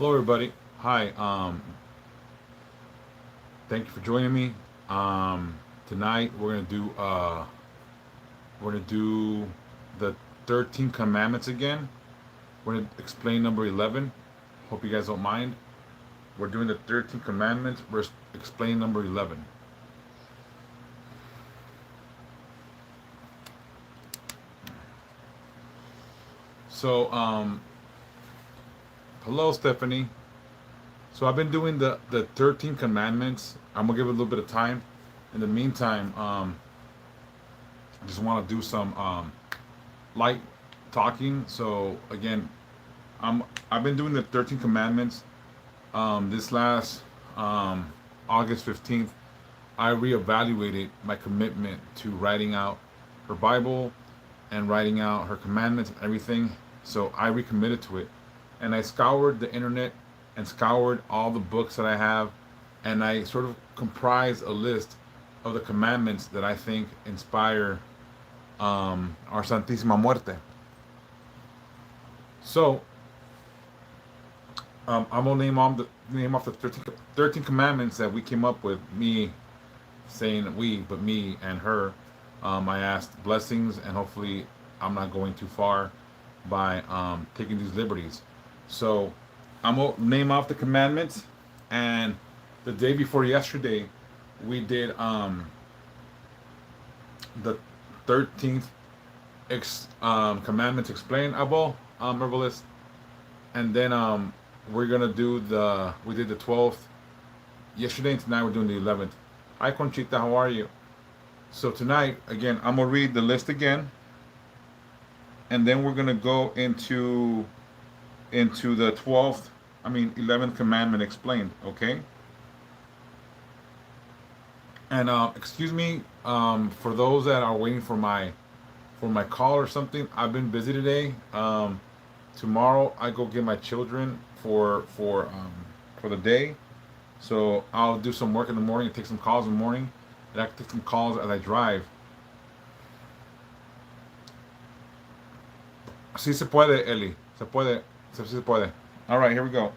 Hello, everybody. Hi. Thank you for joining me. Tonight we're gonna do the 13 commandments again. We're gonna explain number 11. Hope you guys don't mind. We're doing the 13 commandments. We're explaining number 11. So, hello, Stephanie. So I've been doing the 13 commandments. I'm gonna give it a little bit of time. In the meantime, I just want to do some light talking. So again, I've been doing the 13 commandments. This last August 15th, I reevaluated my commitment to writing out her Bible and writing out her commandments and everything. So I recommitted to it, and I scoured the internet and scoured all the books that I have, and I sort of comprised a list of the commandments that I think inspire our Santísima Muerte. So I'm gonna name off the 13 commandments that we came up with. Me saying we, but me and her. I asked blessings, and hopefully, I'm not going too far by taking these liberties. So I'm gonna name off the commandments, and the day before yesterday, we did the 13th commandments explained, Abo, herbalist, and then we're gonna do we did the 12th yesterday, and tonight we're doing the 11th. Hi, Conchita, how are you? So tonight, again, I'm gonna read the list again, and then we're gonna go into the 11th commandment explained. Okay. And excuse me for those that are waiting for my call or something. I've been busy today. Tomorrow I go get my children for the day. So I'll do some work in the morning and take some calls in the morning. And I can take some calls as I drive. Sí se puede, Eli. Se puede. Sí se puede. All right, here we go.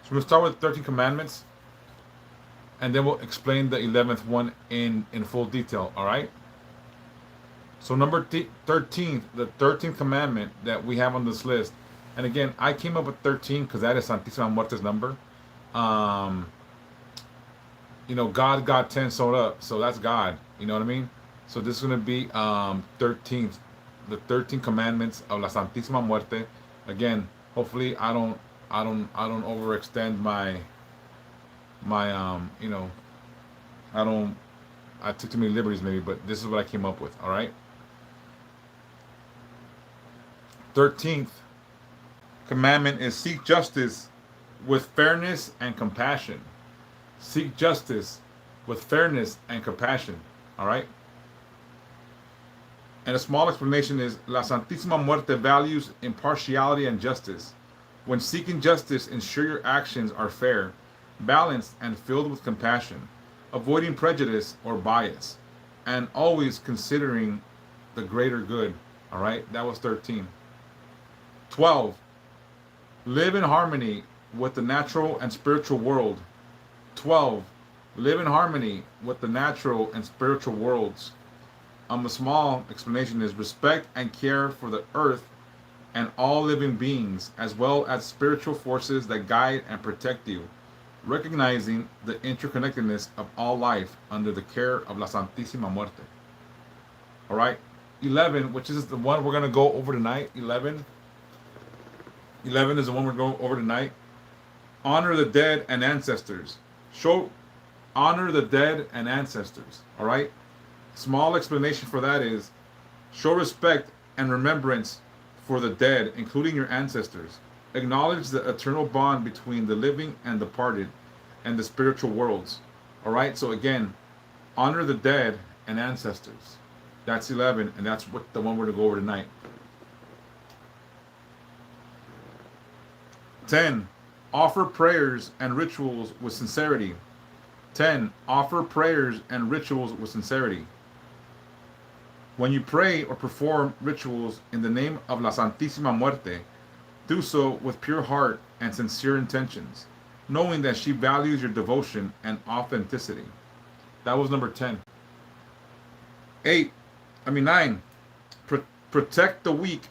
So we're gonna start with 13 commandments, and then we'll explain the 11th one in full detail. All right. So number 13, the 13th commandment that we have on this list, and again, I came up with 13 because that is Santísima Muerte's number. Um, God got 10 sewed up, so that's God. You know what I mean? So this is gonna be 13th, the 13 commandments of La Santísima Muerte. Again, hopefully I don't overextend my I don't I took too many liberties maybe, but this is what I came up with. All right. 13th commandment is seek justice with fairness and compassion. Seek justice with fairness and compassion. All right. And a small explanation is La Santísima Muerte values impartiality and justice. When seeking justice, ensure your actions are fair, balanced, and filled with compassion, avoiding prejudice or bias, and always considering the greater good. All right, that was 13. 12. Live in harmony with the natural and spiritual world. 12. Live in harmony with the natural and spiritual worlds. A small explanation is respect and care for the earth and all living beings, as well as spiritual forces that guide and protect you, recognizing the interconnectedness of all life under the care of La Santísima Muerte. All right, 11, which is the one we're gonna go over tonight. 11 is the one we're going over tonight. Honor the dead and ancestors. Show honor the dead and ancestors. All right. Small explanation for that is show respect and remembrance for the dead, including your ancestors. Acknowledge the eternal bond between the living and departed and the spiritual worlds. All right. So again, honor the dead and ancestors. That's 11, and that's what the one we're going to go over tonight. 10. Offer prayers and rituals with sincerity. 10. Offer prayers and rituals with sincerity. When you pray or perform rituals in the name of La Santísima Muerte, do so with pure heart and sincere intentions, knowing that she values your devotion and authenticity. That was number 10. 9. Protect the weak,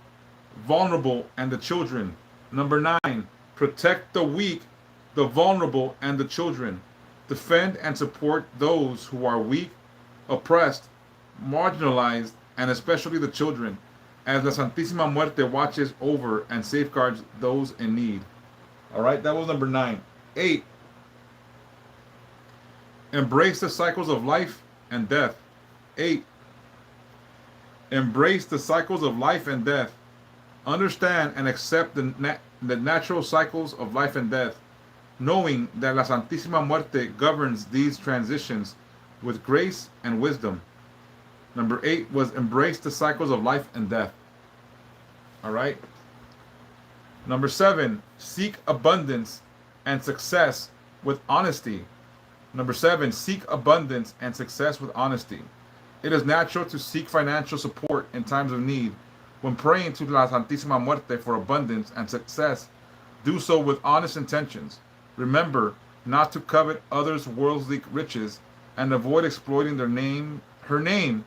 vulnerable, and the children. Number 9. Protect the weak, the vulnerable, and the children. Defend and support those who are weak, oppressed, marginalized, and especially the children, as La Santísima Muerte watches over and safeguards those in need. All right, that was number 9. 8. Embrace the cycles of life and death. 8. Embrace the cycles of life and death. Understand and accept the natural cycles of life and death, knowing that La Santísima Muerte governs these transitions with grace and wisdom. Number 8 was embrace the cycles of life and death. All right. Number 7, seek abundance and success with honesty. Number 7, seek abundance and success with honesty. It is natural to seek financial support in times of need. When praying to La Santísima Muerte for abundance and success, do so with honest intentions. Remember not to covet others' worldly riches and avoid exploiting her name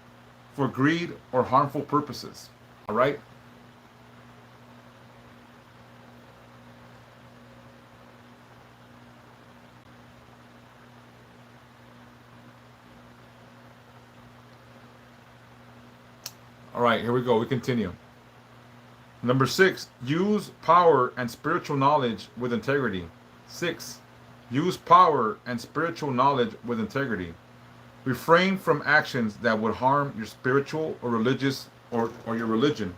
for greed or harmful purposes. All right? All right, here we go. We continue. Number 6, use power and spiritual knowledge with integrity. 6, use power and spiritual knowledge with integrity. Refrain from actions that would harm your spiritual or religious or your religion.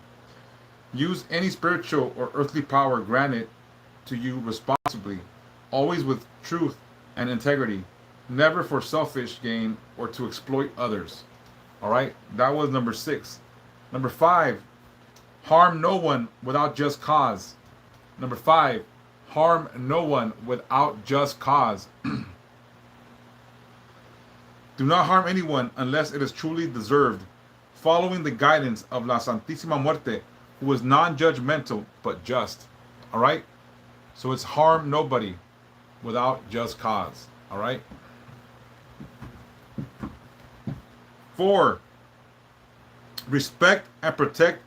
Use any spiritual or earthly power granted to you responsibly, always with truth and integrity, never for selfish gain or to exploit others. All right, that was number 6. Number 5, harm no one without just cause. Number 5, harm no one without just cause. Do not harm anyone unless it is truly deserved, following the guidance of La Santísima Muerte, who is non-judgmental but just. All right? So it's harm nobody without just cause. All right? 4, respect and protect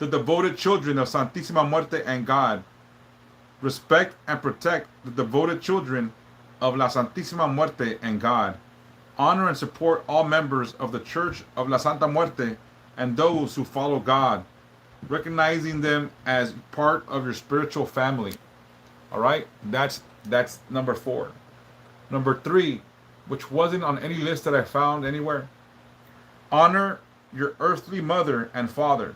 the devoted children of Santísima Muerte and God. Respect and protect the devoted children of La Santísima Muerte and God. Honor and support all members of the Church of La Santa Muerte and those who follow God, recognizing them as part of your spiritual family. All right? That's number 4. Number 3, which wasn't on any list that I found anywhere. Honor your earthly mother and father.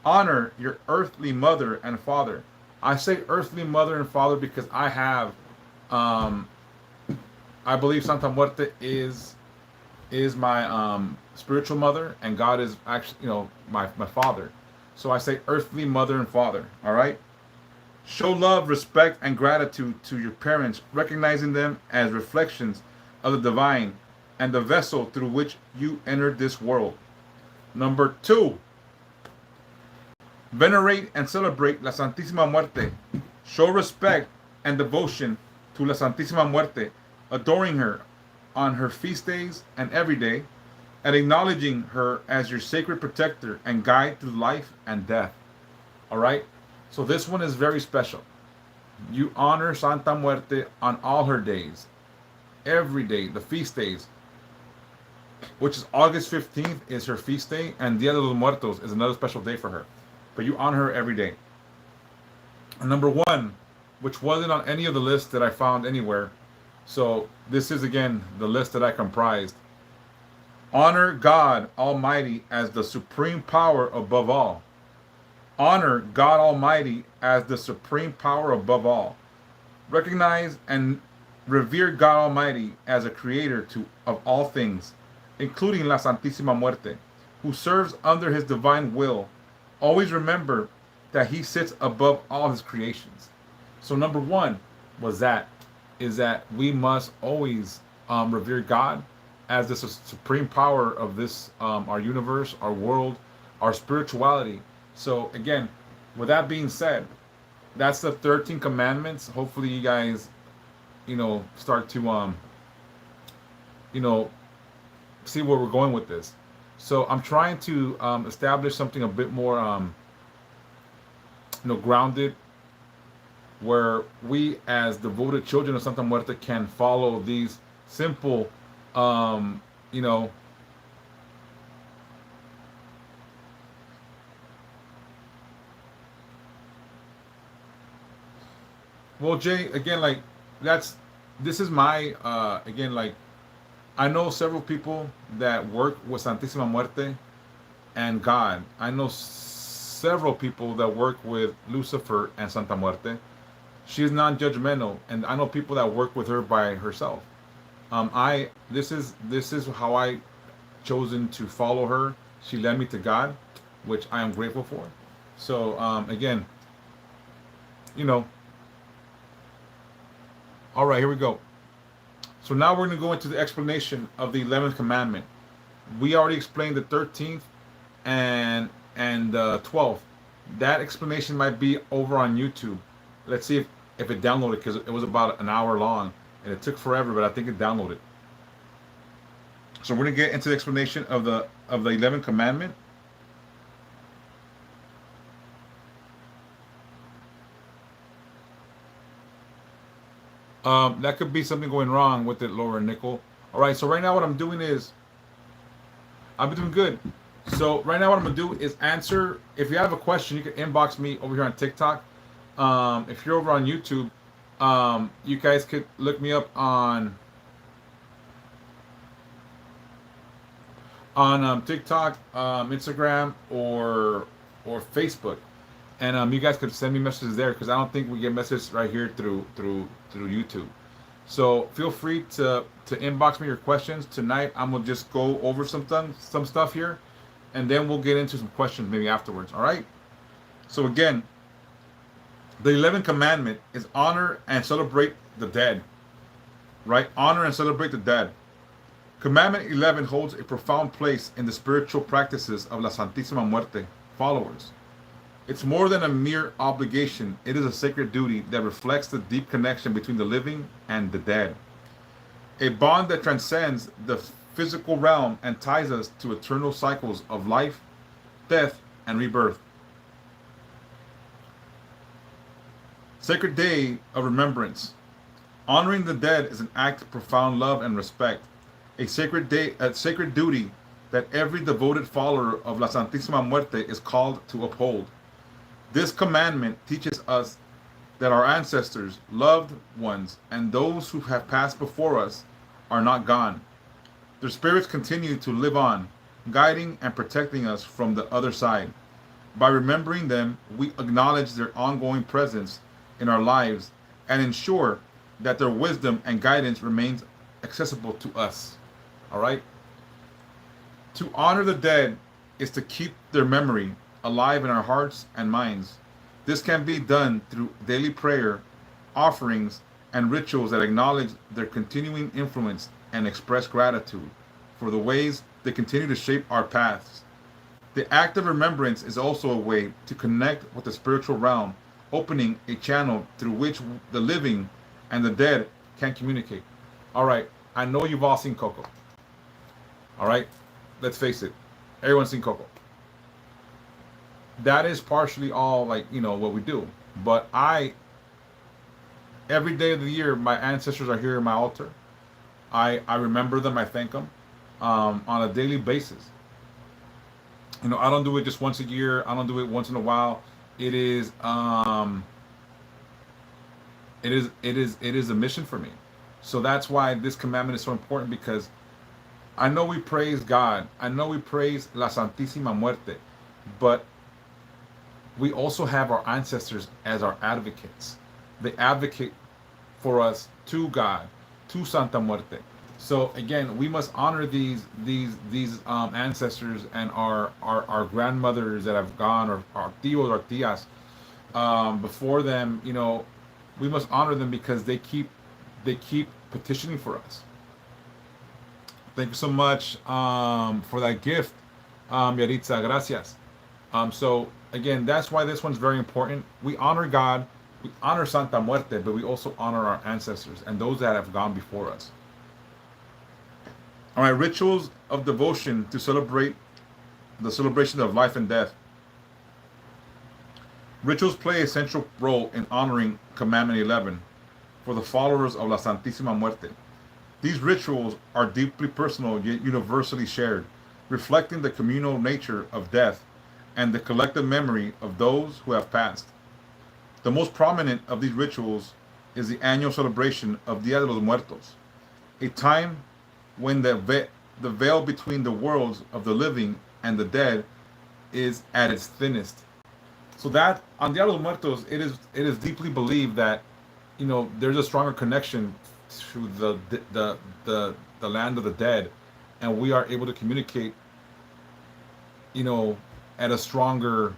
Honor your earthly mother and father. I say earthly mother and father because I have I believe Santa Muerte is my spiritual mother, and God is actually, my father. So I say earthly mother and father. All right. Show love, respect, and gratitude to your parents, recognizing them as reflections of the divine and the vessel through which you entered this world. Number 2, venerate and celebrate La Santísima Muerte. Show respect and devotion to La Santísima Muerte, adoring her on her feast days and every day, and acknowledging her as your sacred protector and guide through life and death. All right? So this one is very special. You honor Santa Muerte on all her days, every day, the feast days, which is August 15th is her feast day, and Dia de los Muertos is another special day for her. But you honor her every day. And number 1, which wasn't on any of the lists that I found anywhere, so this is again the list that I comprised. Honor God Almighty as the supreme power above all. Honor God Almighty as the supreme power above all. Recognize and revere God Almighty as a creator of all things, including La Santísima Muerte, who serves under his divine will. Always remember that he sits above all his creations. So number 1 is that we must always revere God as the supreme power of this, our universe, our world, our spirituality. So again, with that being said, that's the 13 commandments. Hopefully you guys, start to, you know, see where we're going with this. So I'm trying to establish something a bit more, grounded, where we as devoted children of Santa Muerte can follow these simple, um, you know, well, Jay, again, like, that's, this is my, again, like, I know several people that work with Santísima Muerte and God. I know several people that work with Lucifer and Santa Muerte. She is non-judgmental, and I know people that work with her by herself. I this is how I chosen to follow her. She led me to God, which I am grateful for. So again, you know, all right, here we go. So now we're going to go into the explanation of the 11th commandment. We already explained the 13th and 12th. That explanation might be over on YouTube. Let's see if it downloaded, because it was about an hour long and it took forever, but I think it downloaded. So we're going to get into the explanation of the 11th commandment. That could be something going wrong with it, Laura Nickel. All right, so right now what I'm doing is, I've been doing good. So right now what I'm gonna do is answer. If you have a question, you can inbox me over here on TikTok. If you're over on YouTube, you guys could look me up on TikTok, Instagram, or Facebook, and you guys could send me messages there, because I don't think we get messages right here through YouTube. So feel free to inbox me your questions tonight. I'm gonna just go over some stuff here, and then we'll get into some questions maybe afterwards. All right. So again, the 11th commandment is honor and celebrate the dead. Right? Honor and celebrate the dead. Commandment 11 holds a profound place in the spiritual practices of La Santísima Muerte followers. It's more than a mere obligation. It is a sacred duty that reflects the deep connection between the living and the dead. A bond that transcends the physical realm and ties us to eternal cycles of life, death, and rebirth. Sacred Day of Remembrance. Honoring the dead is an act of profound love and respect. A sacred duty that every devoted follower of La Santísima Muerte is called to uphold. This commandment teaches us that our ancestors, loved ones, and those who have passed before us are not gone. Their spirits continue to live on, guiding and protecting us from the other side. By remembering them, we acknowledge their ongoing presence in our lives and ensure that their wisdom and guidance remains accessible to us. All right? To honor the dead is to keep their memory alive in our hearts and minds. This can be done through daily prayer, offerings, and rituals that acknowledge their continuing influence and express gratitude for the ways they continue to shape our paths. The act of remembrance is also a way to connect with the spiritual realm, opening a channel through which the living and the dead can communicate. All right, I know you've all seen Coco. All right, let's face it, everyone's seen Coco. That is partially all, like, what we do. But every day of the year, my ancestors are here in my altar. I remember them, I thank them on a daily basis. I don't do it just once a year. I don't do it once in a while. It is a mission for me. So that's why this commandment is so important, because I know we praise God. I know we praise La Santísima Muerte, but we also have our ancestors as our advocates. They advocate for us to God, to Santa Muerte. So again, we must honor these ancestors and our grandmothers that have gone, or our tios or tias before them. We must honor them, because they keep petitioning for us. Thank you so much for that gift, Yaritza. Gracias. So again, that's why this one's very important. We honor God, we honor Santa Muerte, but we also honor our ancestors and those that have gone before us. All right, rituals of devotion to celebrate the celebration of life and death. Rituals play a central role in honoring Commandment 11 for the followers of La Santísima Muerte. These rituals are deeply personal yet universally shared, reflecting the communal nature of death and the collective memory of those who have passed. The most prominent of these rituals is the annual celebration of Dia de los Muertos, a time when the veil between the worlds of the living and the dead is at its thinnest. So that on Dia de los Muertos, it is deeply believed that there's a stronger connection to the land of the dead, and we are able to communicate you know at a stronger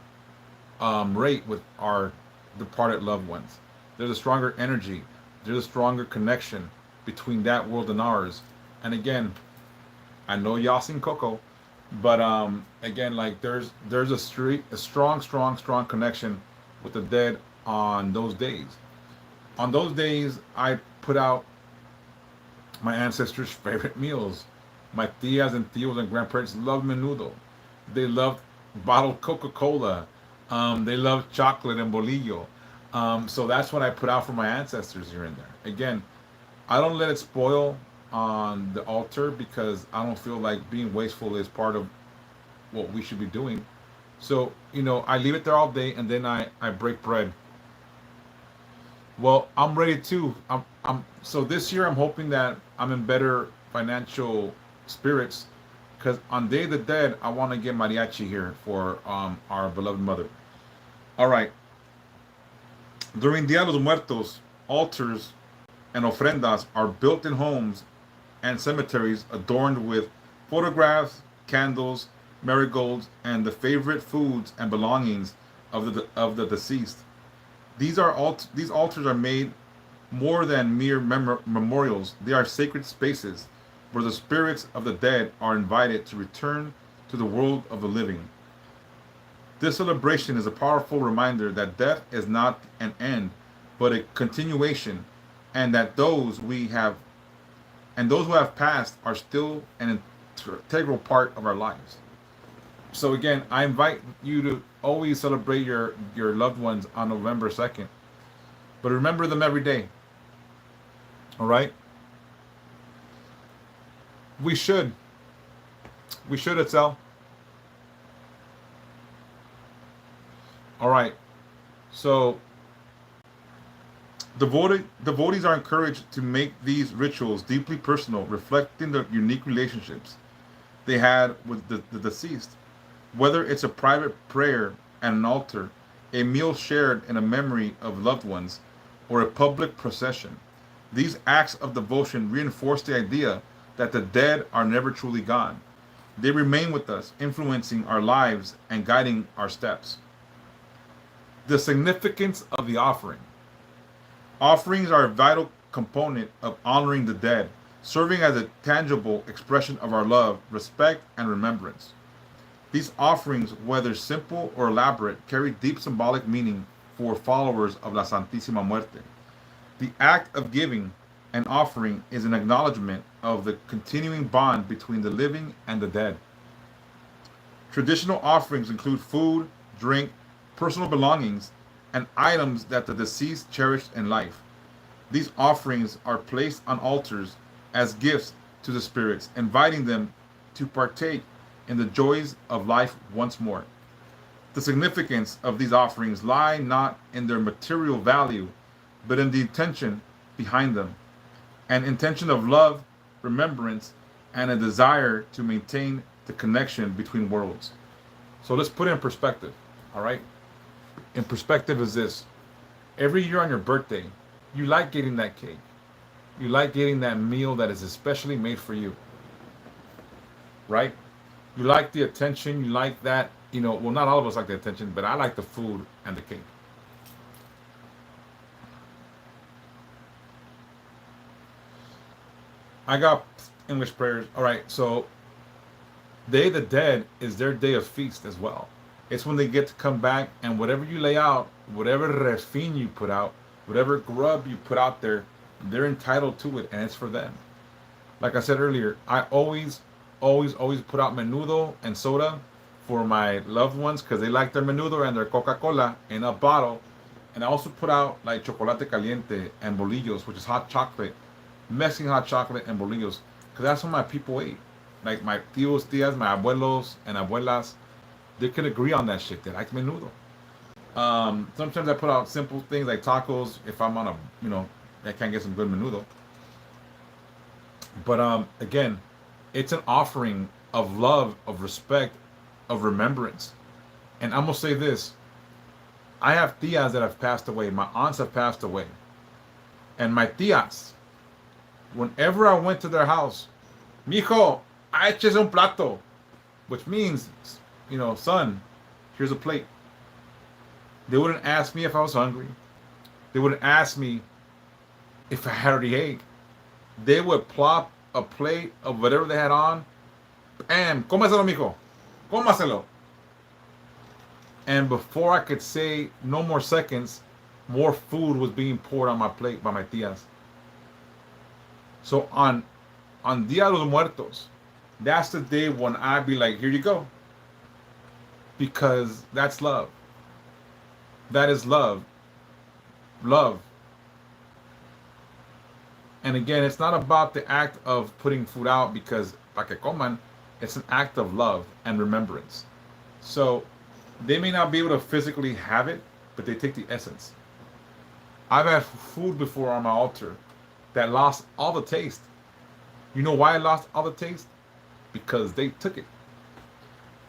rate with our departed loved ones. There's a stronger energy. There's a stronger connection between that world and ours. And again, I know y'all seen Coco, but again, like there's a strong connection with the dead on those days. On those days, I put out my ancestors' favorite meals. My tias and tios and grandparents loved menudo. They loved bottled Coca-Cola. They loved chocolate and bolillo. So that's what I put out for my ancestors here and there. Again, I don't let it spoil on the altar because I don't feel like being wasteful is part of what we should be doing. So, I leave it there all day and then I break bread. Well, I'm ready too. So this year I'm hoping that I'm in better financial spirits because on Day of the Dead I want to get mariachi here for our beloved mother. All right. During Dia de los Muertos, altars and ofrendas are built in homes and cemeteries adorned with photographs, candles, marigolds, and the favorite foods and belongings of the deceased. These altars are made more than mere memorials. They are sacred spaces where the spirits of the dead are invited to return to the world of the living. This celebration is a powerful reminder that death is not an end, but a continuation, and that those who have passed are still an integral part of our lives. So again, I invite you to always celebrate your loved ones on November 2nd. But remember them every day. All right? We should. We should, Etzel. All right. So devotees are encouraged to make these rituals deeply personal, reflecting the unique relationships they had with the deceased. Whether it's a private prayer at an altar, a meal shared in a memory of loved ones, or a public procession, these acts of devotion reinforce the idea that the dead are never truly gone. They remain with us, influencing our lives and guiding our steps. The significance of the offering. Offerings are a vital component of honoring the dead, serving as a tangible expression of our love, respect, and remembrance. These offerings, whether simple or elaborate, carry deep symbolic meaning for followers of La Santísima Muerte. The act of giving an offering is an acknowledgement of the continuing bond between the living and the dead. Traditional offerings include food, drink, personal belongings, and items that the deceased cherished in life. These offerings are placed on altars as gifts to the spirits, inviting them to partake in the joys of life once more. The significance of these offerings lie not in their material value, but in the intention behind them, an intention of love, remembrance, and a desire to maintain the connection between worlds. So let's put it in perspective, all right? In perspective is this. Every year on your birthday, you like getting that cake. You like getting that meal that is especially made for you, right? You like the attention, you like that, well, not all of us like the attention, but I like the food and the cake. I got English prayers. All right, so Day of the Dead is their day of feast as well. It's when they get to come back and whatever you lay out, whatever refin you put out, whatever grub you put out there, they're entitled to it and it's for them. Like I said earlier, I always put out menudo and soda for my loved ones because they like their menudo and their Coca-Cola in a bottle. And I also put out like chocolate caliente and bolillos, which is hot chocolate, Mexican hot chocolate and bolillos, because that's what my people ate. Like my tios, tias, my abuelos and abuelas, they could agree on that shit. They like menudo. Sometimes I put out simple things like tacos if I'm on a, I can't get some good menudo. But again, it's an offering of love, of respect, of remembrance. And I'm gonna say this: I have tias that have passed away. My aunts have passed away, and my tias, whenever I went to their house, mijo, eches un plato, which means, son, here's a plate. They wouldn't ask me if I was hungry. They wouldn't ask me if I had already ate. They would plop a plate of whatever they had on. Bam, cómaselo, mijo. Cómaselo. And before I could say no more seconds, more food was being poured on my plate by my tias. So on Dia de los Muertos, that's the day when I'd be like, here you go. Because that's love. That is love. Love. And again, it's not about the act of putting food out because, pa que coman, it's an act of love and remembrance. So they may not be able to physically have it, but they take the essence. I've had food before on my altar that lost all the taste. You know why I lost all the taste? Because they took it.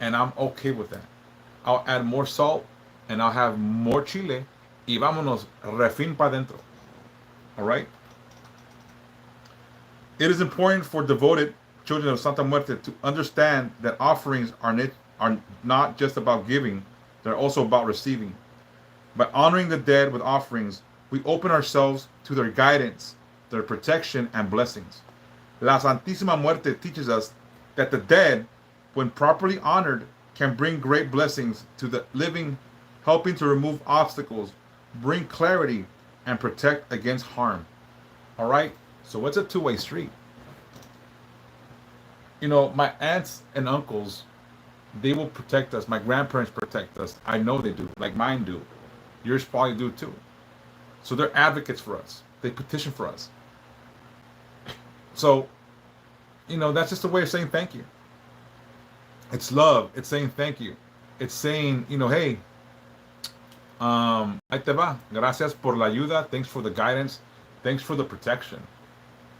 And I'm okay with that. I'll add more salt and I'll have more chile y vámonos, refin pa dentro. All right? It is important for devoted children of Santa Muerte to understand that offerings are not just about giving, they're also about receiving. By honoring the dead with offerings, we open ourselves to their guidance, their protection, and blessings. La Santísima Muerte teaches us that the dead, when properly honored, can bring great blessings to the living, helping to remove obstacles, bring clarity, and protect against harm. All right? So it's a two-way street. My aunts and uncles, they will protect us. My grandparents protect us. I know they do, like mine do. Yours probably do too. So they're advocates for us. They petition for us. So, that's just a way of saying thank you. It's love. It's saying thank you. It's saying, hey, ahí te va. Gracias por la ayuda. Thanks for the guidance. Thanks for the protection.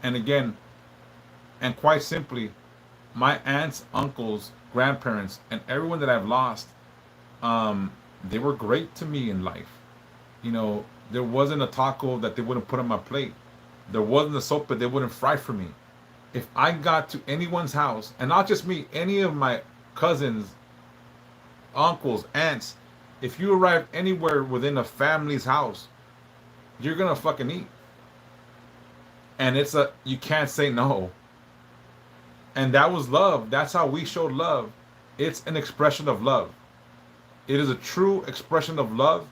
And again, and quite simply, my aunts, uncles, grandparents, and everyone that I've lost, they were great to me in life. There wasn't a taco that they wouldn't put on my plate. There wasn't a sopa they wouldn't fry for me. If I got to anyone's house, and not just me, any of my cousins, uncles, aunts, if you arrive anywhere within a family's house, you're gonna fucking eat. And you can't say no. And that was love. That's how we showed love. It's an expression of love. It is a true expression of love.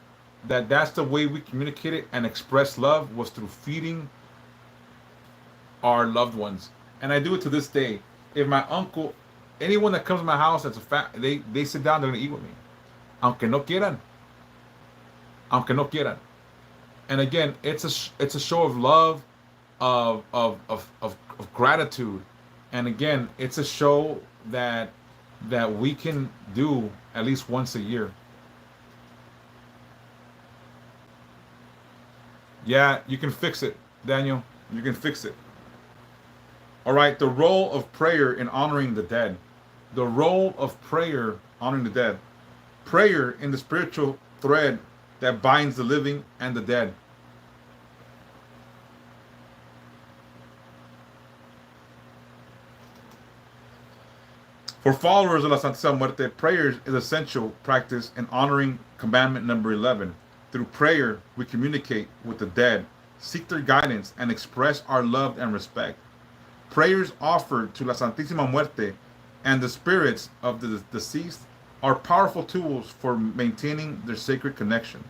That's the way we communicated and express love, was through feeding our loved ones. And I do it to this day. If my uncle, anyone that comes to my house that's they sit down, they're gonna eat with me. Aunque no quieran. Aunque no quieran. And again, it's a show of love, of gratitude. And again, it's a show that we can do at least once a year. Yeah, you can fix it, Daniel. You can fix it. All right, the role of prayer in honoring the dead. The role of prayer honoring the dead. Prayer in the spiritual thread that binds the living and the dead. For followers of La Santa Muerte, prayer is essential practice in honoring commandment number 11. Through prayer, we communicate with the dead, seek their guidance, and express our love and respect. Prayers offered to La Santísima Muerte and the spirits of the deceased are powerful tools for maintaining their sacred connection.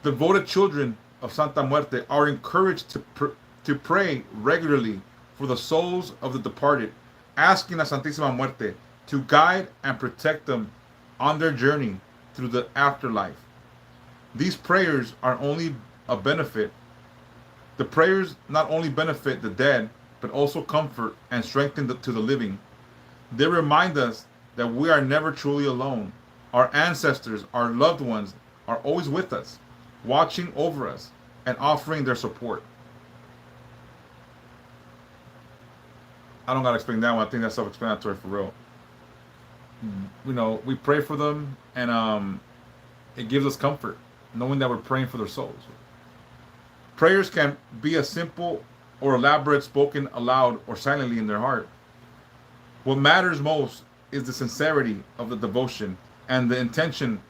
Devoted children of Santa Muerte are encouraged to pray regularly for the souls of the departed, asking La Santísima Muerte to guide and protect them on their journey through the afterlife. These prayers are only a benefit. The prayers not only benefit the dead, but also comfort and strengthen to the living. They remind us that we are never truly alone. Our ancestors, our loved ones, are always with us, watching over us, and offering their support. I don't gotta explain that one. I think that's self-explanatory for real. You know, we pray for them, and it gives us comfort, knowing that we're praying for their souls. Prayers can be as simple or elaborate, spoken aloud or silently in their heart. What matters most is the sincerity of the devotion and the intention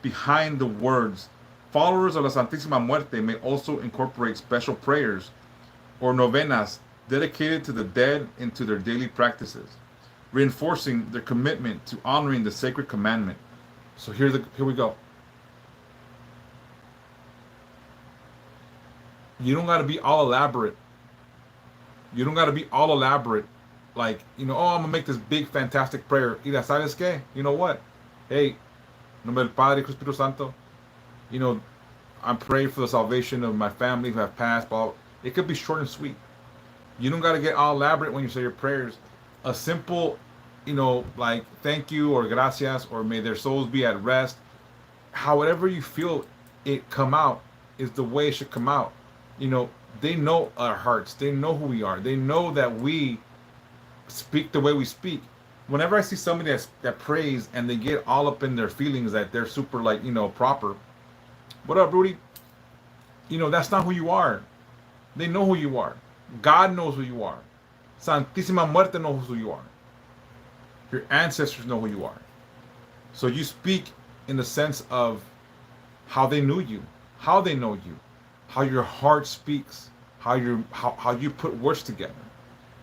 behind the words. Followers of La Santísima Muerte may also incorporate special prayers or novenas dedicated to the dead into their daily practices, reinforcing their commitment to honoring the sacred commandment. So here we go. You don't got to be all elaborate. You don't got to be all elaborate. Like, you know, oh, I'm going to make this big, fantastic prayer. Y ¿sabes qué? You know what? Hey, en nombre del Padre, Hijo, Espíritu Santo, you know, I'm praying for the salvation of my family who have passed. Blah. It could be short and sweet. You don't got to get all elaborate when you say your prayers. A simple, you know, like thank you or gracias or may their souls be at rest. However you feel it come out is the way it should come out. You know, they know our hearts. They know who we are. They know that we speak the way we speak. Whenever I see somebody that prays and they get all up in their feelings that they're super, like, you know, proper. What up, Rudy? You know, that's not who you are. They know who you are. God knows who you are. Santísima Muerte knows who you are. Your ancestors know who you are. So you speak in the sense of how they knew you, how they know you, how your heart speaks, how you put words together.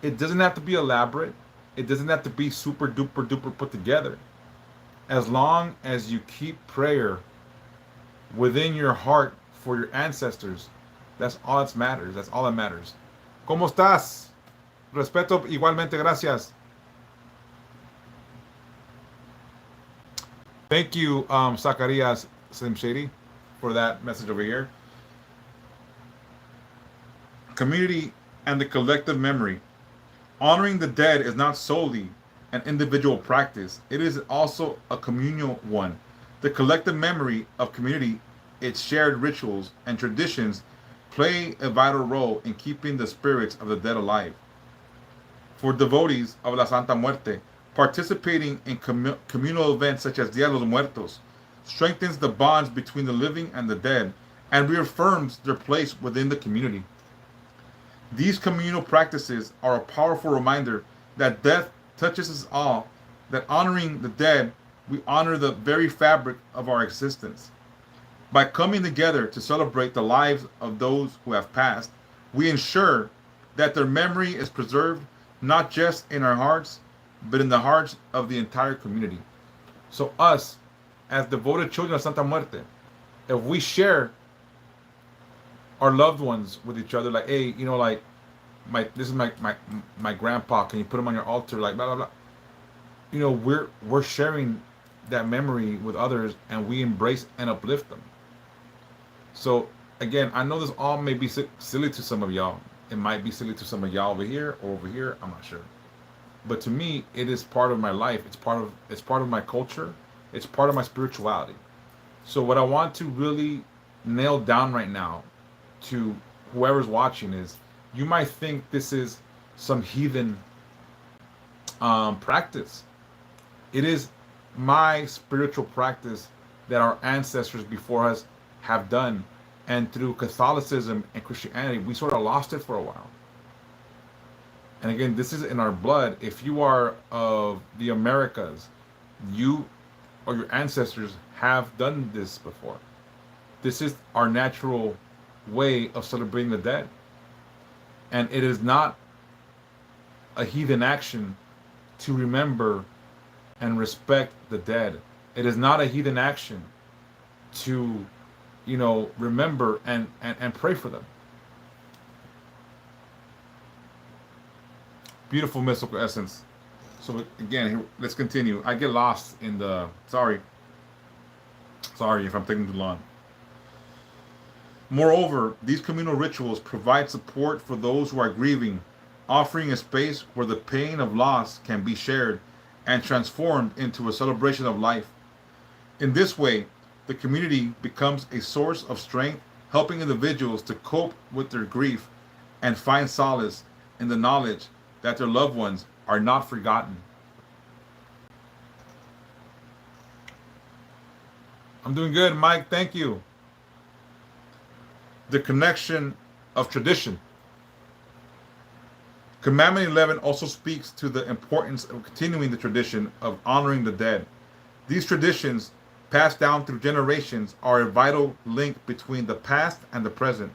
It doesn't have to be elaborate. It doesn't have to be super duper duper put together. As long as you keep prayer within your heart for your ancestors, that's all that matters. That's all that matters. ¿Cómo estás? Respeto igualmente, gracias. Thank you, Zacharias Slim Shady, for that message over here. Community and the collective memory. Honoring the dead is not solely an individual practice. It is also a communal one. The collective memory of community, its shared rituals and traditions play a vital role in keeping the spirits of the dead alive. For devotees of La Santa Muerte, participating in communal events such as Dia de los Muertos strengthens the bonds between the living and the dead and reaffirms their place within the community. These communal practices are a powerful reminder that death touches us all, that honoring the dead, we honor the very fabric of our existence. By coming together to celebrate the lives of those who have passed, we ensure that their memory is preserved not just in our hearts, but in the hearts of the entire community. So us, as devoted children of Santa Muerte, if we share our loved ones with each other, like, hey, you know, like, this is my grandpa, can you put him on your altar, like, blah, blah, blah. You know, we're sharing that memory with others, and we embrace and uplift them. So, again, I know this all may be silly to some of y'all. It might be silly to some of y'all over here or over here, I'm not sure. But to me, it is part of my life. It's part of my culture. It's part of my spirituality. So what I want to really nail down right now to whoever's watching is, you might think this is some heathen practice. It is my spiritual practice that our ancestors before us have done. And through Catholicism and Christianity, we sort of lost it for a while. And again, this is in our blood. If you are of the Americas, you or your ancestors have done this before. This is our natural way of celebrating the dead. And it is not a heathen action to remember and respect the dead. It is not a heathen action to, remember and pray for them. Beautiful mystical essence. So again, here, let's continue. I get lost in the sorry if I'm taking too long. Moreover, these communal rituals provide support for those who are grieving, offering a space where the pain of loss can be shared and transformed into a celebration of life. In this way, the community becomes a source of strength, helping individuals to cope with their grief and find solace in the knowledge that their loved ones are not forgotten. I'm doing good, Mike. Thank you. The connection of tradition. Commandment 11 also speaks to the importance of continuing the tradition of honoring the dead. These traditions, passed down through generations, are a vital link between the past and the present.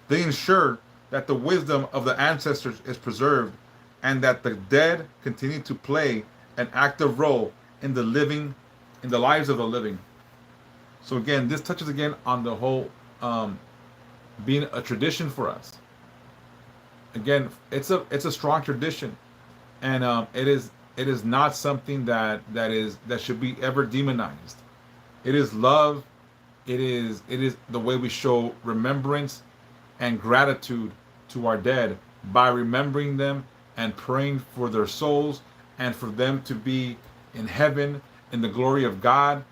They ensure that the wisdom of the ancestors is preserved and that the dead continue to play an active role in the lives of the living. So again, this touches again on the whole being a tradition for us. Again, it's a strong tradition, and it is not something that should be ever demonized. It is love. It is the way we show remembrance and gratitude to our dead by remembering them and praying for their souls and for them to be in heaven in the glory of God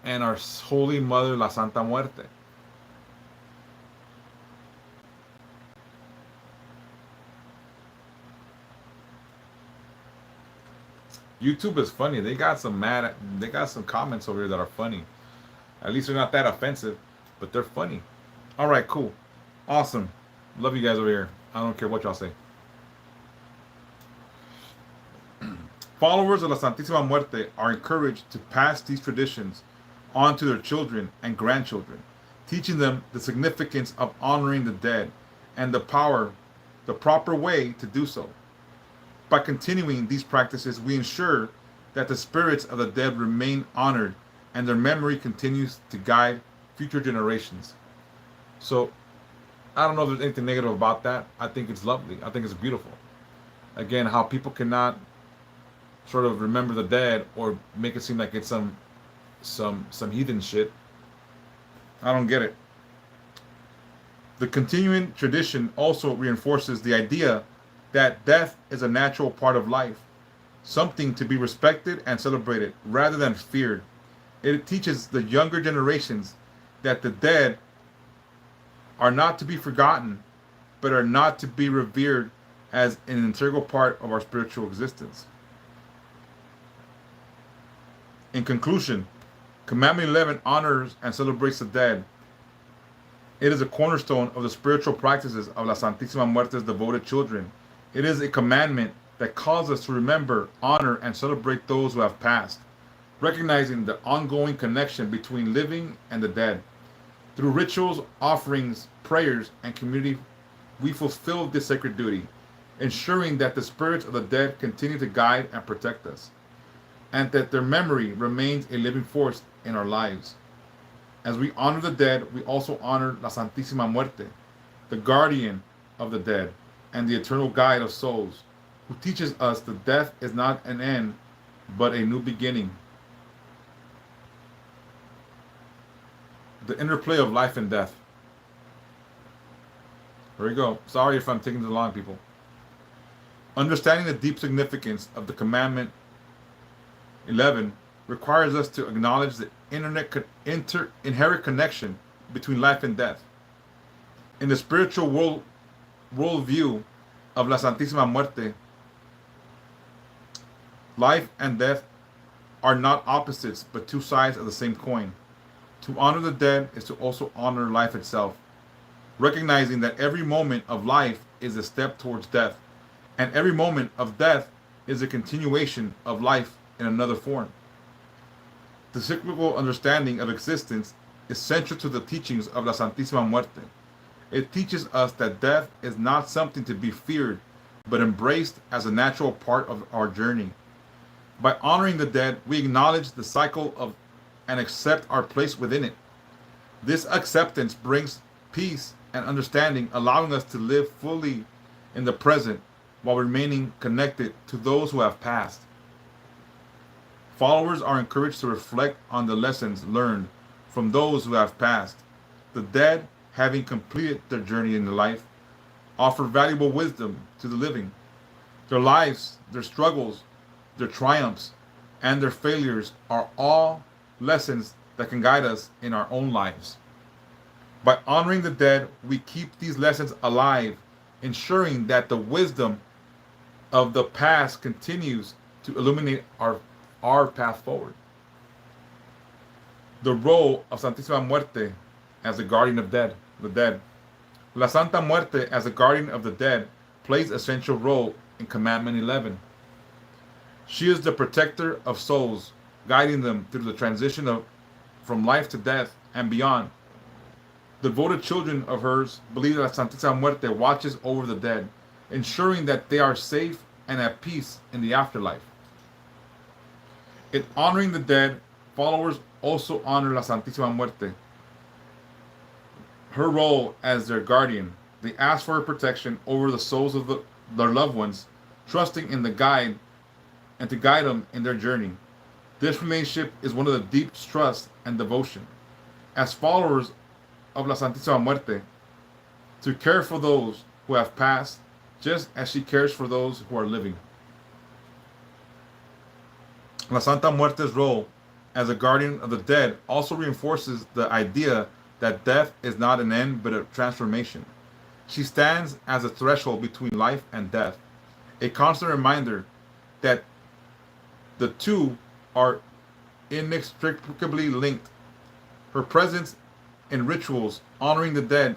and our Holy Mother, La Santa Muerte. YouTube is funny. They got some comments over here that are funny. At least they're not that offensive, but they're funny. All right, cool. Awesome. Love you guys over here. I don't care what y'all say. Followers of La Santísima Muerte are encouraged to pass these traditions on to their children and grandchildren, teaching them the significance of honoring the dead and the proper way to do so. By continuing these practices, we ensure that the spirits of the dead remain honored and their memory continues to guide future generations. So, I don't know if there's anything negative about that. I think it's lovely. I think it's beautiful. Again, how people cannot sort of remember the dead or make it seem like it's some heathen shit. I don't get it. The continuing tradition also reinforces the idea that death is a natural part of life, something to be respected and celebrated rather than feared. It teaches the younger generations that the dead are not to be forgotten, but are not to be revered as an integral part of our spiritual existence. In conclusion, Commandment 11 honors and celebrates the dead. It is a cornerstone of the spiritual practices of La Santísima Muerte's devoted children. It is a commandment that calls us to remember, honor, and celebrate those who have passed, recognizing the ongoing connection between living and the dead. Through rituals, offerings, prayers, and community, we fulfill this sacred duty, ensuring that the spirits of the dead continue to guide and protect us, and that their memory remains a living force in our lives. As we honor the dead, we also honor La Santísima Muerte, the guardian of the dead and the eternal guide of souls, who teaches us that death is not an end, but a new beginning. The interplay of life and death. There we go. Sorry if I'm taking too long, people. Understanding the deep significance of the commandment 11 requires us to acknowledge the inherent connection between life and death. In the spiritual worldview of La Santísima Muerte, life and death are not opposites but two sides of the same coin. To honor the dead is to also honor life itself, recognizing that every moment of life is a step towards death, and every moment of death is a continuation of life in another form. The cyclical understanding of existence is central to the teachings of La Santísima Muerte. It teaches us that death is not something to be feared, but embraced as a natural part of our journey. By honoring the dead, we acknowledge the cycle of and accept our place within it. This acceptance brings peace and understanding, allowing us to live fully in the present while remaining connected to those who have passed. Followers are encouraged to reflect on the lessons learned from those who have passed. The dead, having completed their journey in life, offer valuable wisdom to the living. Their lives, their struggles, their triumphs, and their failures are all lessons that can guide us in our own lives. By honoring the dead, we keep these lessons alive, ensuring that the wisdom of the past continues to illuminate our path forward. The role of Santísima Muerte as the guardian of the dead. La Santa Muerte as the guardian of the dead plays a central role in Commandment 11. She is the protector of souls, guiding them through the transition from life to death and beyond. Devoted children of hers believe that Santísima Muerte watches over the dead, ensuring that they are safe and at peace in the afterlife. In honoring the dead, followers also honor La Santísima Muerte. Her role as their guardian, they ask for her protection over the souls of their loved ones, trusting in the guide and to guide them in their journey. This relationship is one of the deepest trust and devotion. As followers of La Santísima Muerte, to care for those who have passed, just as she cares for those who are living. La Santa Muerte's role as a guardian of the dead also reinforces the idea that death is not an end but a transformation. She stands as a threshold between life and death, a constant reminder that the two are inextricably linked. Her presence in rituals honoring the dead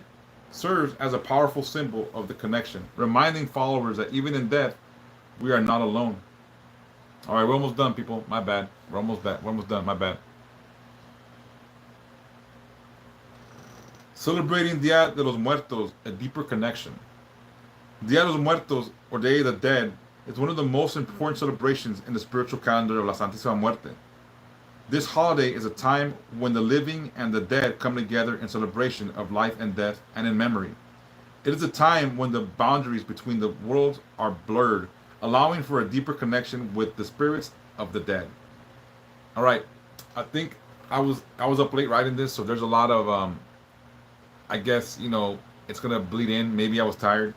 serves as a powerful symbol of the connection, reminding followers that even in death, we are not alone. All right, we're almost done, people. My bad. We're almost done. My bad. Celebrating Dia de los Muertos, a deeper connection. Dia de los Muertos, or Day of the Dead, is one of the most important celebrations in the spiritual calendar of La Santísima Muerte. This holiday is a time when the living and the dead come together in celebration of life and death and in memory. It is a time when the boundaries between the worlds are blurred, allowing for a deeper connection with the spirits of the dead. All right, I think I was up late writing this, so there's a lot of I guess it's gonna bleed in. Maybe I was tired.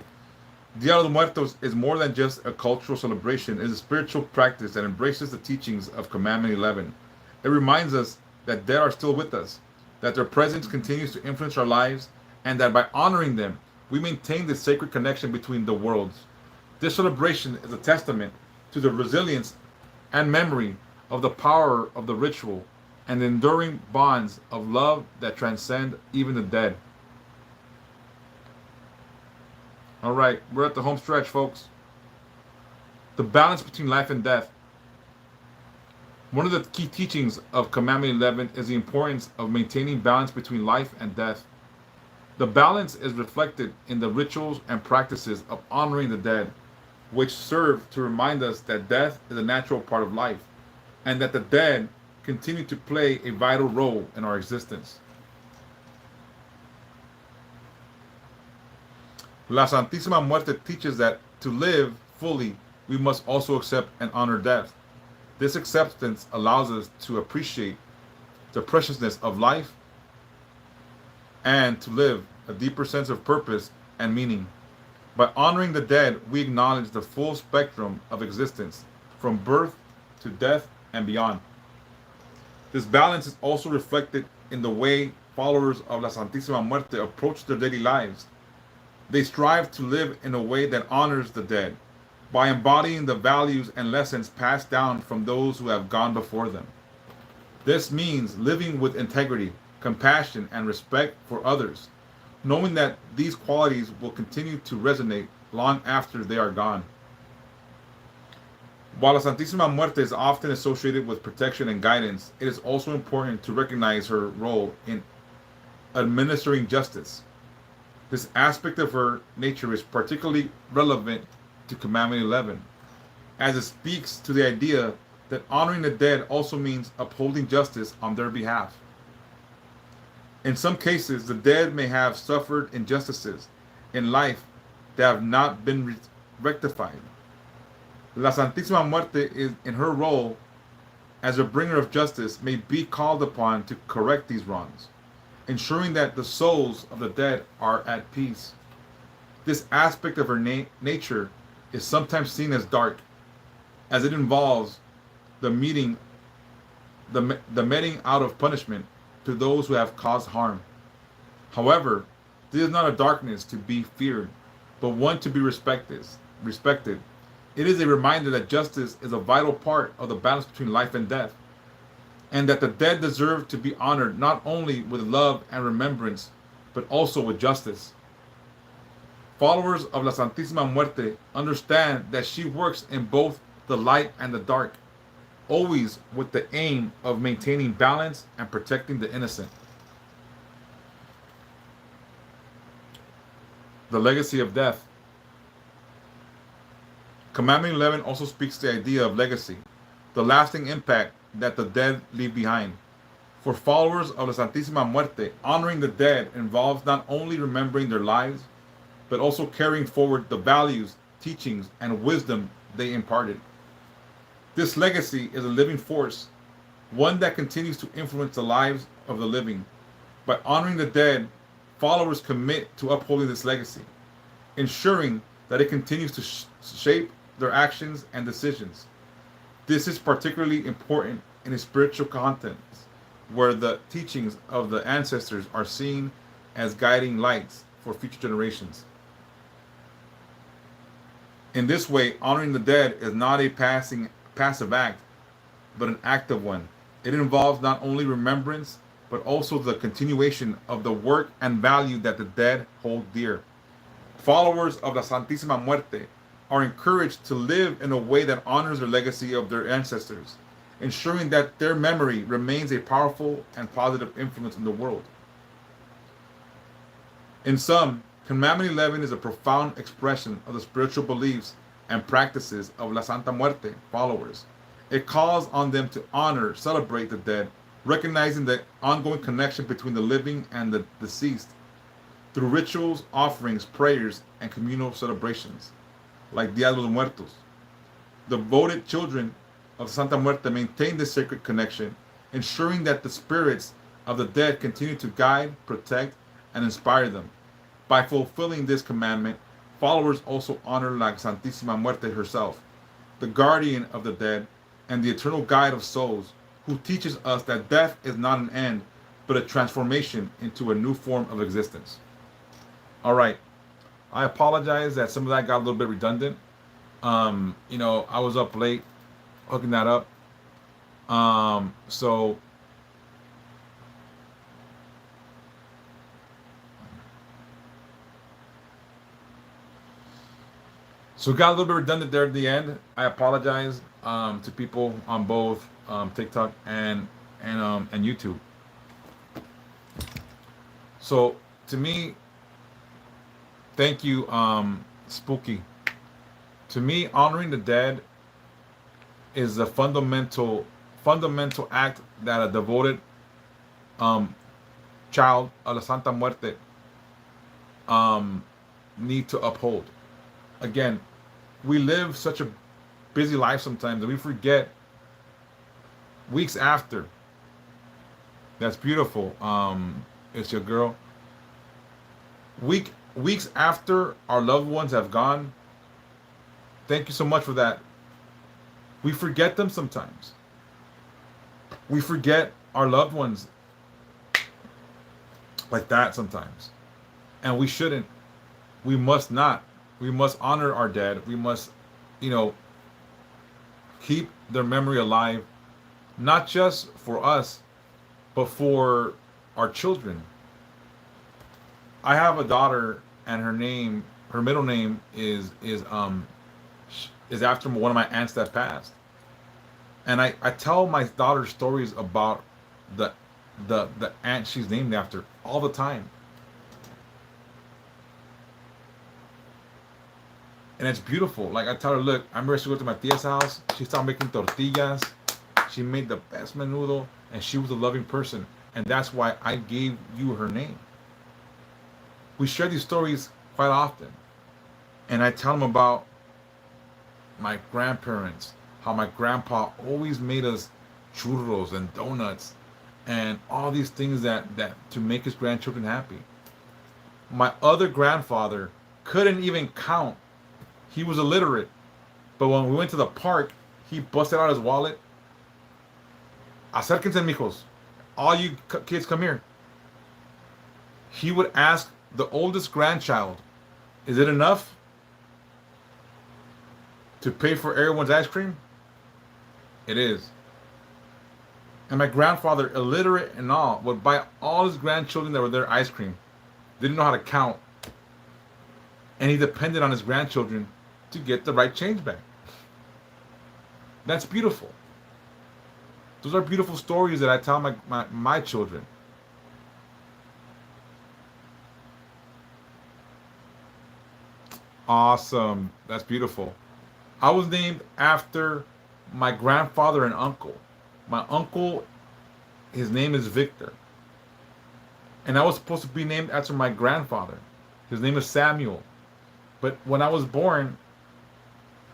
Dia de los Muertos is more than just a cultural celebration. It is a spiritual practice that embraces the teachings of Commandment 11. It reminds us that dead are still with us, that their presence continues to influence our lives, and that by honoring them, we maintain the sacred connection between the worlds. This celebration is a testament to the resilience and memory of the power of the ritual and the enduring bonds of love that transcend even the dead. All right, we're at the home stretch, folks. The balance between life and death. One of the key teachings of Commandment 11 is the importance of maintaining balance between life and death. The balance is reflected in the rituals and practices of honoring the dead, which serve to remind us that death is a natural part of life, and that the dead continue to play a vital role in our existence. La Santísima Muerte teaches that to live fully, we must also accept and honor death. This acceptance allows us to appreciate the preciousness of life and to live a deeper sense of purpose and meaning. By honoring the dead, we acknowledge the full spectrum of existence, from birth to death and beyond. This balance is also reflected in the way followers of La Santísima Muerte approach their daily lives. They strive to live in a way that honors the dead, by embodying the values and lessons passed down from those who have gone before them. This means living with integrity, compassion, and respect for others, knowing that these qualities will continue to resonate long after they are gone. While La Santísima Muerte is often associated with protection and guidance, it is also important to recognize her role in administering justice. This aspect of her nature is particularly relevant to Commandment 11, as it speaks to the idea that honoring the dead also means upholding justice on their behalf. In some cases, the dead may have suffered injustices in life that have not been rectified. La Santísima Muerte is in her role as a bringer of justice may be called upon to correct these wrongs, ensuring that the souls of the dead are at peace. This aspect of her nature is sometimes seen as dark, as it involves the meting out of punishment to those who have caused harm. However, this is not a darkness to be feared, but one to be respected. It is a reminder that justice is a vital part of the balance between life and death, and that the dead deserve to be honored not only with love and remembrance, but also with justice. Followers of La Santísima Muerte understand that she works in both the light and the dark, always with the aim of maintaining balance and protecting the innocent. The legacy of death. Commandment 11 also speaks to the idea of legacy, the lasting impact that the dead leave behind. For followers of La Santísima Muerte, honoring the dead involves not only remembering their lives, but also carrying forward the values, teachings, and wisdom they imparted. This legacy is a living force, one that continues to influence the lives of the living. By honoring the dead, followers commit to upholding this legacy, ensuring that it continues to shape their actions and decisions. This is particularly important in a spiritual context, where the teachings of the ancestors are seen as guiding lights for future generations. In this way, honoring the dead is not a passive act, but an active one. It involves not only remembrance, but also the continuation of the work and value that the dead hold dear. Followers of La Santísima Muerte are encouraged to live in a way that honors the legacy of their ancestors, ensuring that their memory remains a powerful and positive influence in the world. In sum, Commandment 11 is a profound expression of the spiritual beliefs and practices of La Santa Muerte followers. It calls on them to honor, celebrate the dead, recognizing the ongoing connection between the living and the deceased through rituals, offerings, prayers, and communal celebrations, like Dia de los Muertos. The devoted children of Santa Muerte maintain this sacred connection, ensuring that the spirits of the dead continue to guide, protect, and inspire them. By fulfilling this commandment, followers also honor La Santísima Muerte herself, the guardian of the dead and the eternal guide of souls, who teaches us that death is not an end, but a transformation into a new form of existence. All right. I apologize that some of that got a little bit redundant. I was up late hooking that up. So it got a little bit redundant there at the end. I apologize to people on both TikTok and YouTube. So to me, thank you, Spooky. To me, honoring the dead is a fundamental act that a devoted child of La Santa Muerte need to uphold. Again, we live such a busy life sometimes that we forget weeks after. That's beautiful. It's your girl. Weeks after our loved ones have gone, thank you so much for that. We forget them sometimes. We forget our loved ones like that sometimes. And we shouldn't. We must not. We must honor our dead. We must, keep their memory alive, not just for us, but for our children. I have a daughter, and her middle name is after one of my aunts that passed. And I tell my daughter stories about the aunt she's named after all the time. And it's beautiful. Like I tell her, look, I remember she went to my tia's house. She started making tortillas. She made the best menudo, and she was a loving person. And that's why I gave you her name. We share these stories quite often. And I tell them about my grandparents, how my grandpa always made us churros and donuts and all these things that to make his grandchildren happy. My other grandfather couldn't even count. He was illiterate. But when we went to the park, he busted out his wallet. Acérquense, mijos. All you kids, come here. He would ask the oldest grandchild, is it enough to pay for everyone's ice cream? It is. And my grandfather, illiterate and all, would buy all his grandchildren that were there ice cream. Didn't know how to count. And he depended on his grandchildren to get the right change back. That's beautiful. Those are beautiful stories that I tell my children. Awesome. That's beautiful. I was named after my grandfather and uncle. My uncle, his name is Victor. And I was supposed to be named after my grandfather. His name is Samuel. But when I was born,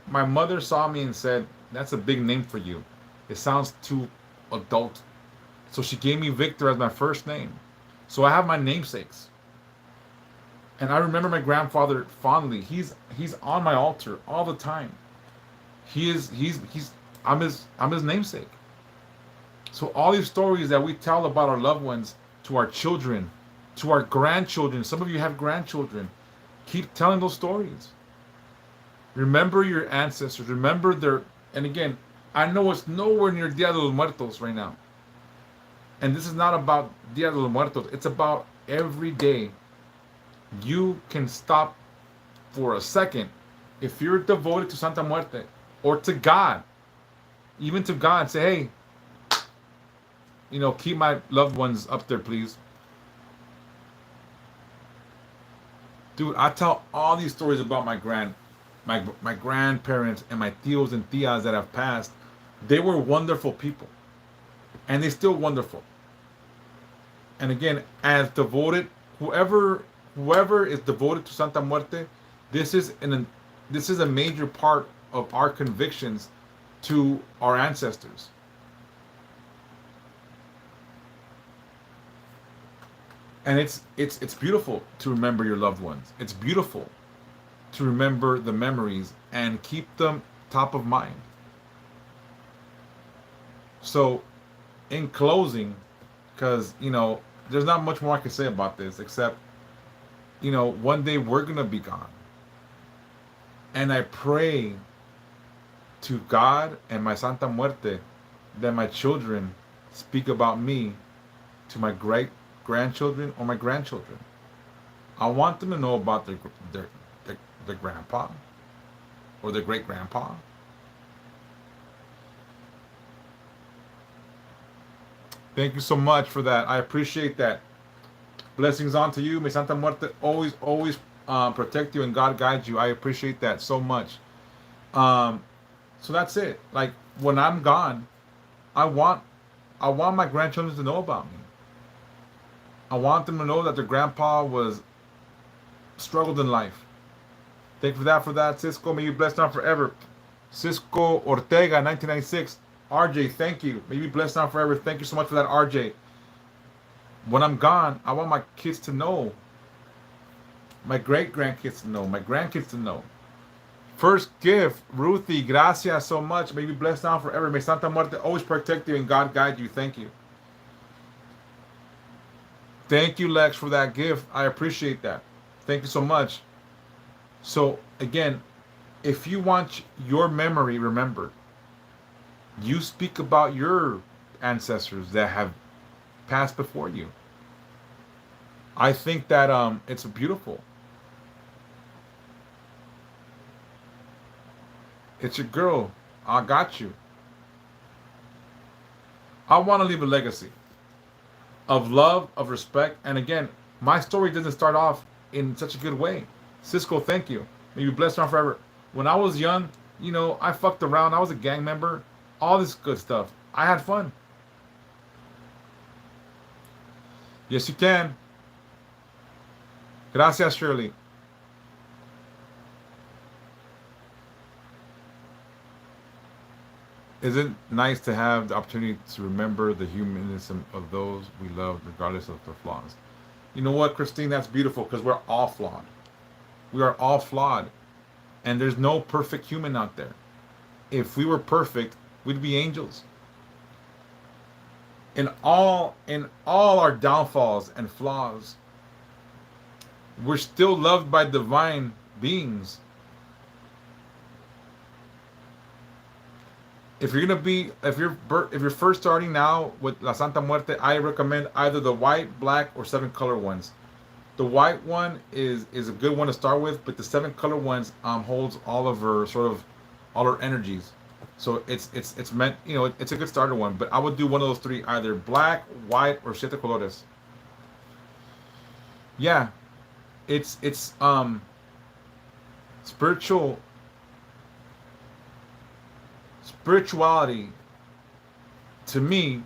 my mother saw me and said, that's a big name for you. It sounds too adult. So she gave me Victor as my first name. So I have my namesakes. And I remember my grandfather fondly. He's on my altar all the time. I'm his namesake. So all these stories that we tell about our loved ones to our children, to our grandchildren. Some of you have grandchildren. Keep telling those stories. Remember your ancestors. Remember their, and again, I know it's nowhere near Dia de los Muertos right now. And this is not about Dia de los Muertos. It's about every day. You can stop for a second if you're devoted to Santa Muerte or to God, even to God, say, hey, keep my loved ones up there, please. Dude, I tell all these stories about my grandparents and my tios and tias that have passed. They were wonderful people, and they're still wonderful. And again, as devoted, whoever is devoted to Santa Muerte, this is a major part of our convictions to our ancestors. And it's beautiful to remember your loved ones. It's beautiful to remember the memories and keep them top of mind. So, in closing, because there's not much more I can say about this except one day we're gonna be gone. And I pray to God and my Santa Muerte that my children speak about me to my great grandchildren or my grandchildren. I want them to know about their grandpa or their great grandpa. Thank you so much for that. I appreciate that. Blessings on to you. May Santa Muerte always protect you and God guide you. I appreciate that so much. So that's it. Like when I'm gone, I want my grandchildren to know about me. I want them to know that their grandpa struggled in life. Thank you for that, Cisco. May you be blessed on forever. Cisco Ortega, 1996. RJ, thank you. May you be blessed on forever. Thank you so much for that, RJ. When I'm gone, I want my kids to know. My great-grandkids to know. My grandkids to know. First gift, Ruthie, gracias so much. May you be blessed on forever. May Santa Muerte always protect you and God guide you. Thank you. Thank you, Lex, for that gift. I appreciate that. Thank you so much. So, again, if you want your memory remembered, you speak about your ancestors that have passed before you. I think that it's beautiful. It's your girl. I got you. I want to leave a legacy of love, of respect. And again, my story doesn't start off in such a good way. Cisco, thank you. May you be blessed on forever. When I was young, I fucked around. I was a gang member. All this good stuff. I had fun. Yes, you can. Gracias, Shirley. Isn't it nice to have the opportunity to remember the humanism of those we love, regardless of their flaws? You know what, Christine? That's beautiful because we're all flawed. We are all flawed. And there's no perfect human out there. If we were perfect, we'd be angels. In all our downfalls and flaws, we're still loved by divine beings. If you're first starting now with La Santa Muerte, I recommend either the white, black, or 7-color ones. The white one is a good one to start with, but the 7-color ones holds all of her energies. So it's meant, it's a good starter one. But I would do one of those three, either black, white, or siete colores. Yeah, it's spiritual spirituality to me,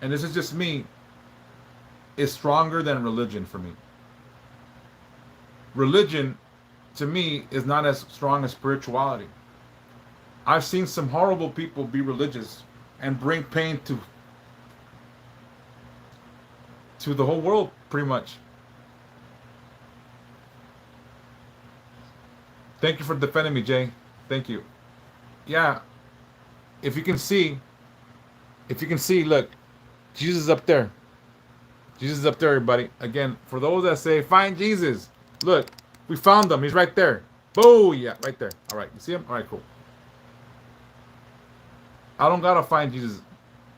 and this is just me, is stronger than religion for me. Religion to me is not as strong as spirituality. I've seen some horrible people be religious and bring pain to the whole world, pretty much. Thank you for defending me, Jay. Thank you. Yeah, if you can see, look, Jesus is up there. Jesus is up there, everybody. Again, for those that say, find Jesus. Look, we found him. He's right there. Oh, yeah, right there. All right, you see him? All right, cool. I don't gotta find Jesus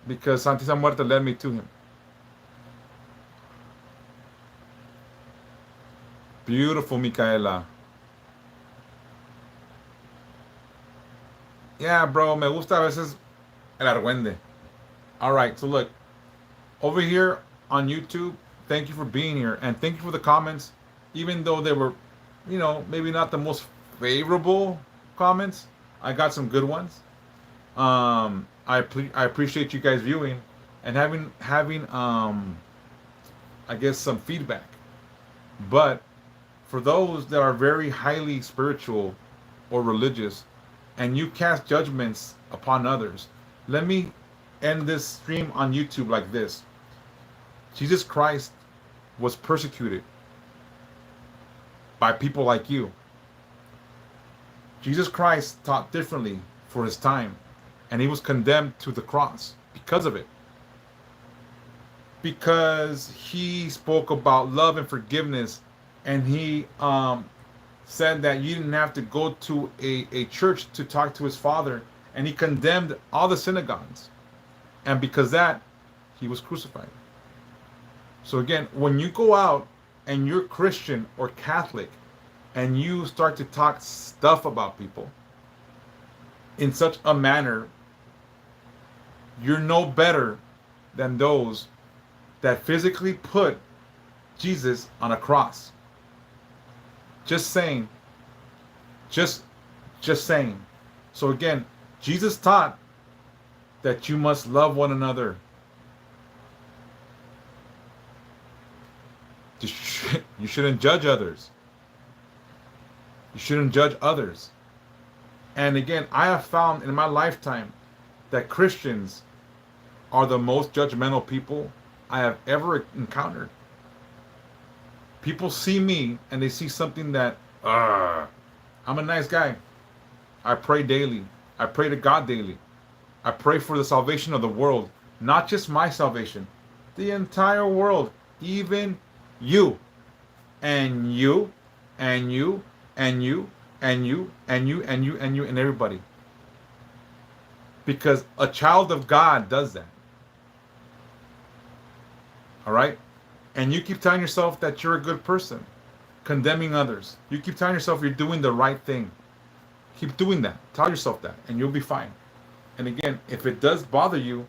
because Santa Muerte led me to him. Beautiful, Micaela. Yeah, bro, me gusta a veces el argüende. All right, so look, over here on YouTube, thank you for being here, and thank you for the comments, even though they were, maybe not the most favorable comments. I got some good ones. I appreciate you guys viewing and having I guess some feedback. But for those that are very highly spiritual or religious, and you cast judgments upon others, let me end this stream on YouTube like this. Jesus Christ was persecuted by people like you. Jesus Christ taught differently for his time, and he was condemned to the cross because of it. Because he spoke about love and forgiveness, and he said that you didn't have to go to a church to talk to his Father, and he condemned all the synagogues. And because that, he was crucified. So again, when you go out and you're Christian or Catholic and you start to talk stuff about people in such a manner, you're no better than those that physically put Jesus on a cross. Just saying. Just saying. So again, Jesus taught that you must love one another. You shouldn't judge others. You shouldn't judge others. And again, I have found in my lifetime that Christians are the most judgmental people I have ever encountered. People see me and they see something that, I'm a nice guy. I pray daily. I pray to God daily. I pray for the salvation of the world. Not just my salvation. The entire world. Even you. And you. And you. And you. And you. And you. And you. And you. And everybody. Because a child of God does that. Alright? And you keep telling yourself that you're a good person. Condemning others. You keep telling yourself you're doing the right thing. Keep doing that. Tell yourself that. And you'll be fine. And again, if it does bother you,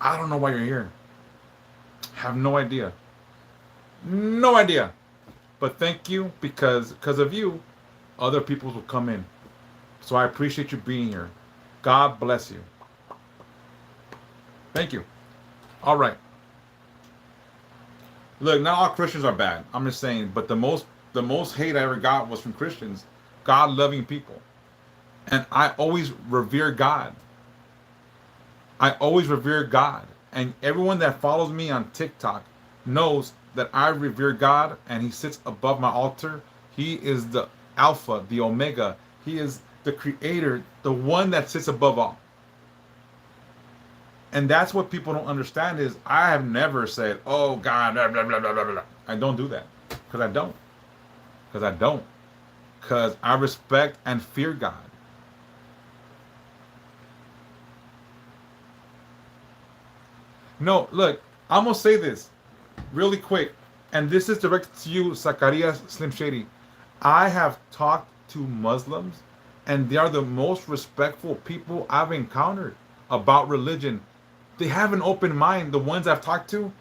I don't know why you're here. Have no idea. No idea. But thank you, because of you, other people will come in. So I appreciate you being here. God bless you. Thank you. All right. Look, not all Christians are bad. I'm just saying, but the most hate I ever got was from Christians, God-loving people. And I always revere God. I always revere God. And everyone that follows me on TikTok knows that I revere God, and he sits above my altar. He is the Alpha, the Omega. He is the creator, the one that sits above all. And that's what people don't understand is I have never said, oh God, blah, blah, blah, blah, blah, blah. I don't do that. Because I don't. Because I respect and fear God. No, look, I'm going to say this really quick. And this is directed to you, Zacharias Slim Shady. I have talked to Muslims, and they are the most respectful people I've encountered about religion. They have an open mind. The ones I've talked to,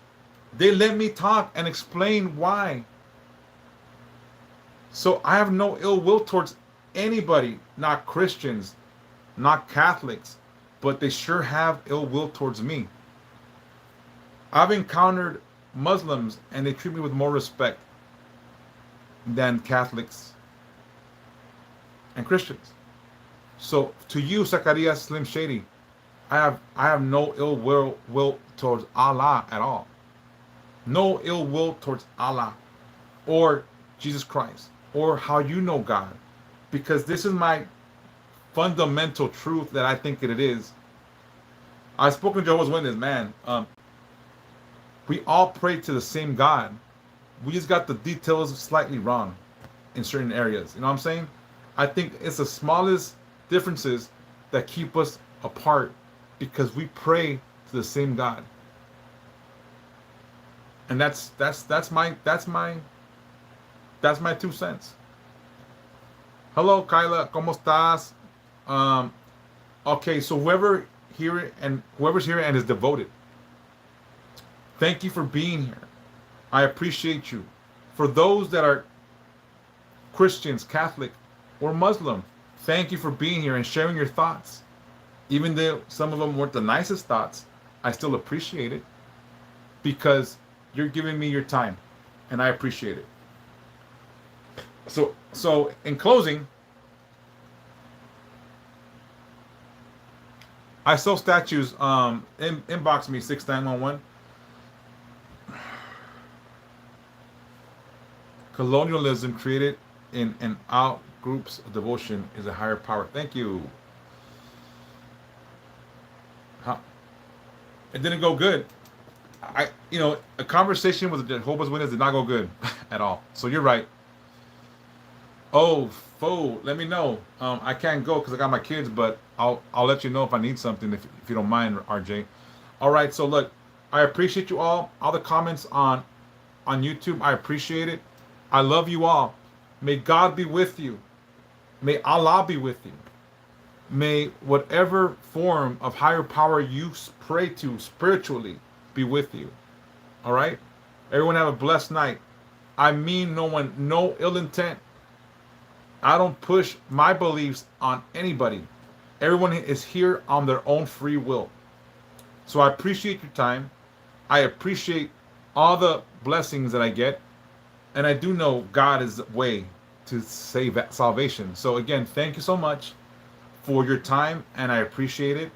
they let me talk and explain why. So I have no ill will towards anybody, not Christians, not Catholics, but they sure have ill will towards me. I've encountered Muslims and they treat me with more respect than Catholics and Christians. So to you, Zacharias Slim Shady, I have no ill will towards Allah at all. No ill will towards Allah or Jesus Christ or how you know God, because this is my fundamental truth that I think it is. I've spoken to Jehovah's Witness, man. We all pray to the same God. We just got the details slightly wrong in certain areas. You know what I'm saying? I think it's the smallest differences that keep us apart, because we pray to the same God. And that's my 2 cents. Hello, Kyla, ¿cómo estás? Okay, so whoever's here and is devoted, thank you for being here. I appreciate you. For those that are Christians, Catholic, or Muslim, thank you for being here and sharing your thoughts. Even though some of them weren't the nicest thoughts, I still appreciate it, because you're giving me your time, and I appreciate it. So in closing, I sell statues. Inbox me 6911. Colonialism created in and out groups of devotion is a higher power. Thank you. It didn't go good. A conversation with the Jehovah's Witness did not go good at all. So you're right. Oh, fool, let me know. I can't go because I got my kids, but I'll let you know if I need something, if you don't mind, RJ. All right, so look, I appreciate you all the comments on YouTube. I appreciate it. I love you all. May God be with you. May Allah be with you. May whatever form of higher power you pray to spiritually be with you. All right? Everyone have a blessed night. I mean no ill intent. I don't push my beliefs on anybody. Everyone is here on their own free will. So I appreciate your time. I appreciate all the blessings that I get. And I do know God is the way to save salvation. So again, thank you so much for your time, and I appreciate it.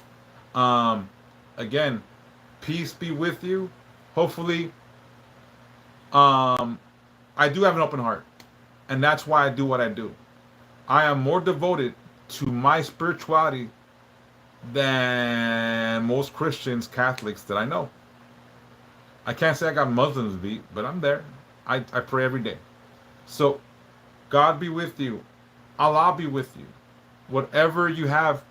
Again, peace be with you. Hopefully, I do have an open heart, and that's why I do what I do. I am more devoted to my spirituality than most Christians, Catholics that I know. I can't say I got Muslims beat, but I'm there. I pray every day. So, God be with you. Allah be with you. Whatever you have,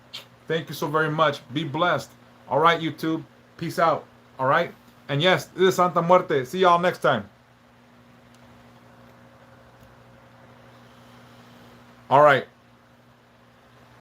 thank you so very much. Be blessed. All right, YouTube. Peace out. All right? And yes, this is Santa Muerte. See y'all next time. All right.